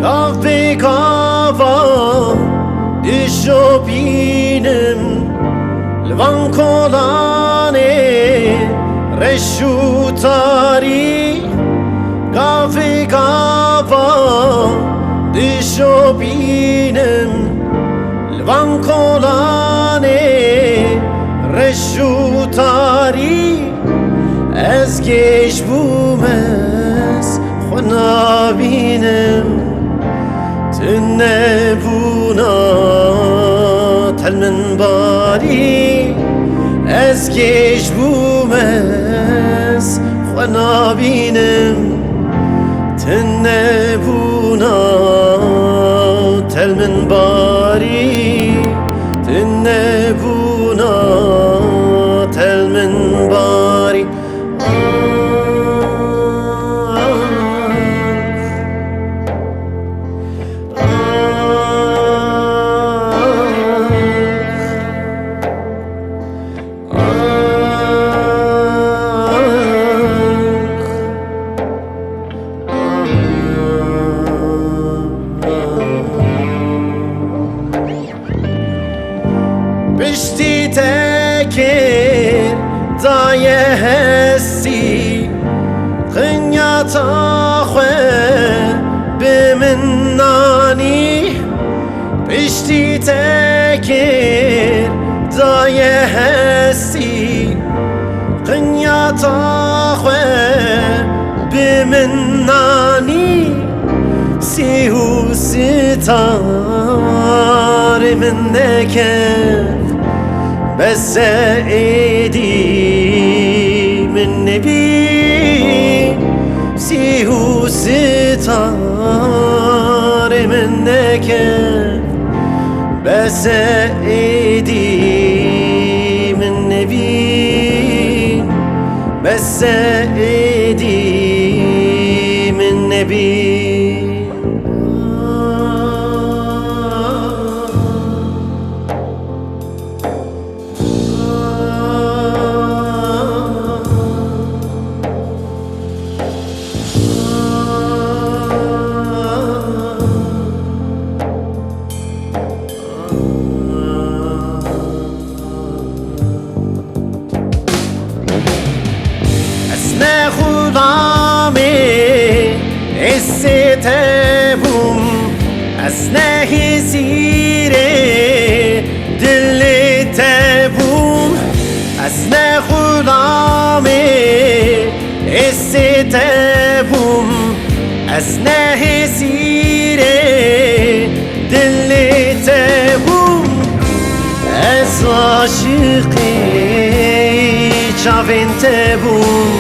Kahve kava düşopinem Lvan kolane reşutari Kahve kava düşopinem Lvan kolane reşutari Ez geç bumez xona binem تنبونا تلمن باري أزكيش بومس خنا بينم تنبونا تلمن باري تنبونا تلمن باري بشتی تکر دایه هستی قنیاتا خواه بمنانی بشتی تکر دایه هستی قنیاتا خواه بمنانی سیهو ستار من نکر بس ايدي من نبي سيهو ستار منك بس ايدي من نبي بس ايدي من نبي اسنا خدامي استبوم اسنا هزيري دلي تبوم اسنا خدامي استبوم اسنا هزيري دلي تبوم از عاشقی چاوین تبوم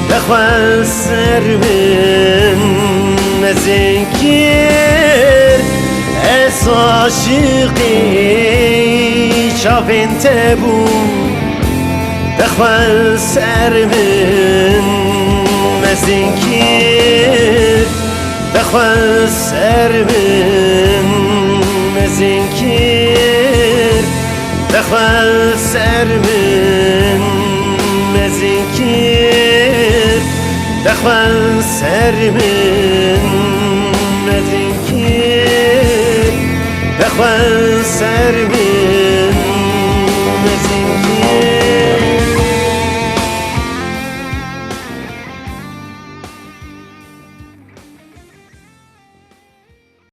بخوال سر من مزنکر از عاشقی چاوین تبوم بخوال سر من مزنکر بخوال سر من مزنکر بخوال سر من مزنکر بخوال سر من مزنکر بخوال سر من